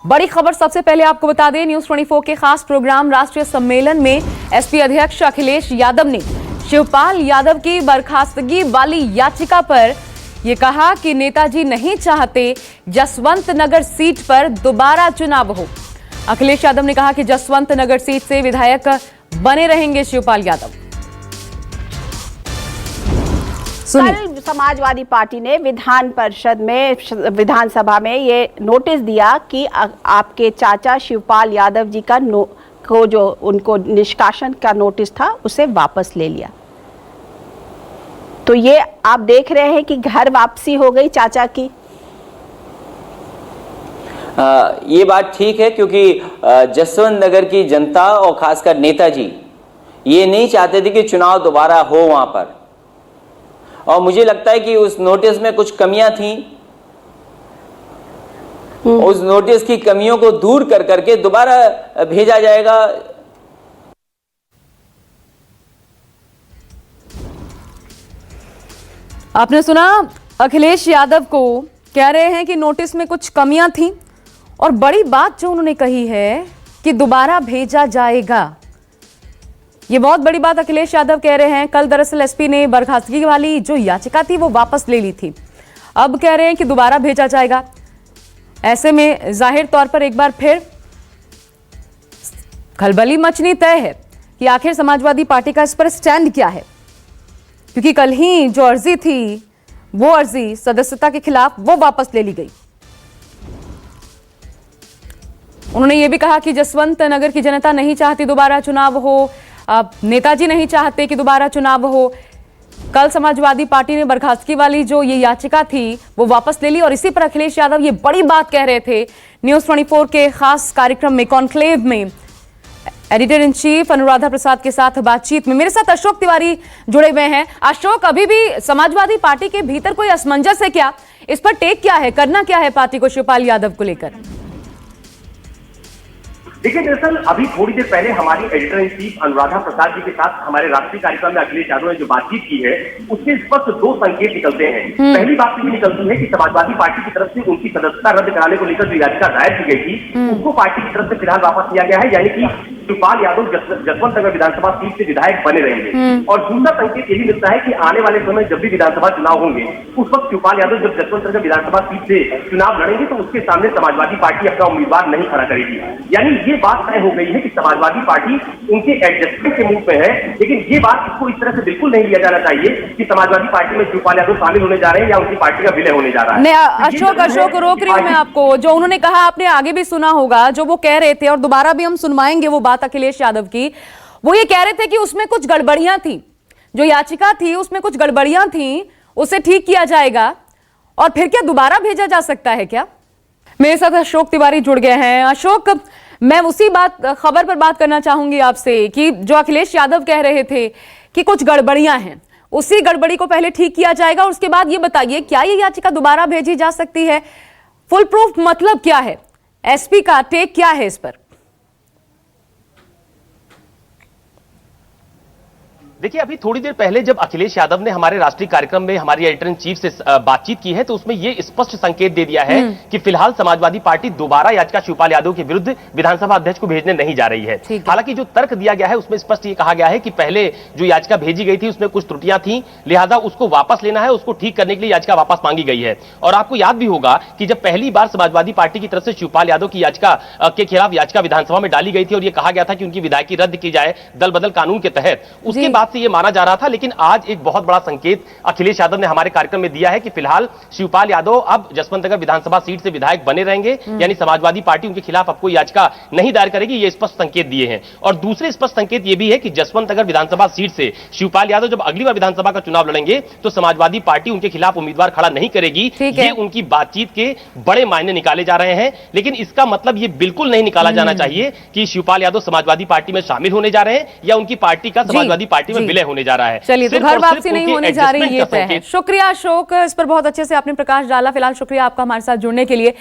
बड़ी खबर सबसे पहले आपको बता दें, न्यूज 24 के खास प्रोग्राम राष्ट्रीय सम्मेलन में एसपी अध्यक्ष अखिलेश यादव ने शिवपाल यादव की बर्खास्तगी वाली याचिका पर यह कहा कि नेताजी नहीं चाहते जसवंत नगर सीट पर दोबारा चुनाव हो। अखिलेश यादव ने कहा कि जसवंत नगर सीट से विधायक बने रहेंगे शिवपाल यादव। कल समाजवादी पार्टी ने विधानसभा में ये नोटिस दिया कि आपके चाचा शिवपाल यादव जी का जो उनको निष्कासन का नोटिस था उसे वापस ले लिया। तो ये आप देख रहे हैं कि घर वापसी हो गई चाचा की। ये बात ठीक है क्योंकि जसवंत नगर की जनता और खासकर नेताजी ये नहीं चाहते थे कि चुनाव दोबारा हो वहां पर, और मुझे लगता है कि उस नोटिस में कुछ कमियां थीं। उस नोटिस की कमियों को दूर कर करके दोबारा भेजा जाएगा। आपने सुना, अखिलेश यादव को कह रहे हैं कि नोटिस में कुछ कमियां थीं, और बड़ी बात जो उन्होंने कही है कि दोबारा भेजा जाएगा। ये बहुत बड़ी बात अखिलेश यादव कह रहे हैं। कल दरअसल एसपी ने बर्खास्तगी वाली जो याचिका थी वो वापस ले ली थी, अब कह रहे हैं कि दोबारा भेजा जाएगा। ऐसे में जाहिर तौर पर एक बार फिर खलबली मचनी तय है कि आखिर समाजवादी पार्टी का इस पर स्टैंड क्या है, क्योंकि कल ही जो अर्जी थी वो अर्जी सदस्यता के खिलाफ वो वापस ले ली गई। उन्होंने ये भी कहा कि जसवंत नगर की जनता नहीं चाहती दोबारा चुनाव हो, नेताजी नहीं चाहते कि दोबारा चुनाव हो। कल समाजवादी पार्टी ने बर्खास्तगी वाली जो ये याचिका थी वो वापस ले ली, और इसी पर अखिलेश यादव ये बड़ी बात कह रहे थे न्यूज 24 के खास कार्यक्रम में, कॉन्क्लेव में, editor in chief Anuradha Prasad के साथ बातचीत में। मेरे साथ अशोक तिवारी जुड़े हुए हैं। अशोक, अभी भी समाजवादी पार्टी के भीतर कोई असमंजस है क्या? इस पर टेक क्या है, करना क्या है पार्टी को शिवपाल यादव को लेकर? देखिए, दरअसल अभी थोड़ी देर पहले हमारी editor in chief Anuradha Prasad ji के साथ हमारे राष्ट्रीय कार्यक्रम में अखिलेश यादव ने जो बातचीत की है उससे स्पष्ट दो संकेत निकलते हैं। पहली बात तो ये निकलती है कि समाजवादी पार्टी की तरफ से उनकी सदस्यता रद्द कराने को लेकर जो याचिका दायर की गई थी उसको पार्टी की तरफ से फिलहाल वापस लिया गया है, यानी कि शिवपाल यादव जसवंत नगर विधानसभा सीट से विधायक बने रहेंगे। और दूसरा संकेत ये भी मिलता है कि आने वाले समय जब भी विधानसभा चुनाव होंगे उस वक्त शिवपाल यादव जब जसवंत नगर विधानसभा सीट से चुनाव लड़ेंगे तो उसके सामने समाजवादी पार्टी अपना उम्मीदवार नहीं खड़ा करेगी। यानी ये बात तय हो गई है कि समाजवादी पार्टी उनके एडजस्टमेंट के मूड पे है, लेकिन ये बात इसको इस तरह से बिल्कुल नहीं लिया जाना चाहिए कि समाजवादी पार्टी में शिवपाल यादव शामिल होने जा रहे हैं या उनकी पार्टी का विलय होने जा रहा है। अशोक रोक रही हूं मैं आपको। जो उन्होंने कहा आपने आगे भी सुना होगा, जो वो कह रहे थे और दोबारा भी हम सुनवाएंगे वो बात अखिलेश यादव की। वो ये कह रहे थे कि उसमें कुछ गड़बड़ियां थी, जो याचिका थी उसमें कुछ गड़बड़ियां थी, उसे ठीक किया जाएगा और फिर क्या दोबारा भेजा जा सकता है क्या? मेरे साथ अशोक तिवारी जुड़ गए हैं। अशोक, मैं उसी खबर पर बात करना चाहूंगी आपसे कि जो अखिलेश यादव कह रहे थे कि कुछ गड़बड़ियां हैं, उसी गड़बड़ी को पहले ठीक किया जाएगा और उसके बाद ये बताइए क्या ये याचिका दोबारा भेजी जा सकती है? फुल प्रूफ मतलब क्या है? एसपी का टेक क्या है इस पर? देखिए, अभी थोड़ी देर पहले जब अखिलेश यादव ने हमारे राष्ट्रीय कार्यक्रम में हमारी एडिटर इन चीफ से बातचीत की है तो उसमें यह स्पष्ट संकेत दे दिया है कि फिलहाल समाजवादी पार्टी दोबारा याचिका शिवपाल यादव के विरुद्ध विधानसभा अध्यक्ष को भेजने नहीं जा रही है। हालांकि जो तर्क दिया गया है उसमें स्पष्ट ये कहा गया है कि पहले जो याचिका भेजी गई थी उसमें कुछ त्रुटियां थी, लिहाजा उसको वापस लेना है, उसको ठीक करने के लिए याचिका वापस मांगी गई है। और आपको याद भी होगा कि जब पहली बार समाजवादी पार्टी की तरफ से शिवपाल यादव की याचिका के खिलाफ याचिका विधानसभा में डाली गई थी और यह कहा गया था कि उनकी विधायकी रद्द की जाए दल बदल कानून के तहत, उसके बाद से यह माना जा रहा था। लेकिन आज एक बहुत बड़ा संकेत अखिलेश यादव ने हमारे कार्यक्रम में दिया है कि फिलहाल शिवपाल यादव अब जसवंत नगर विधानसभा सीट से विधायक बने रहेंगे, यानी समाजवादी पार्टी उनके खिलाफ अब कोई याचिका नहीं दायर करेगी, ये स्पष्ट संकेत दिए हैं। और दूसरे स्पष्ट संकेत ये भी है कि जसवंत नगर विधानसभा सीट से शिवपाल यादव जब अगली बार विधानसभा का चुनाव लड़ेंगे तो समाजवादी पार्टी उनके खिलाफ उम्मीदवार खड़ा नहीं करेगी। ये उनकी बातचीत के बड़े मायने निकाले जा रहे हैं, लेकिन इसका मतलब ये बिल्कुल नहीं निकाला जाना चाहिए कि शिवपाल यादव समाजवादी पार्टी में शामिल होने जा रहे हैं या उनकी पार्टी का समाजवादी पार्टी में विलय होने जा रहा है। चलिए, तो घर वापसी नहीं होने जा रही, ये तय है। शुक्रिया अशोक, इस पर बहुत अच्छे से आपने प्रकाश डाला। फिलहाल शुक्रिया आपका हमारे साथ जुड़ने के लिए।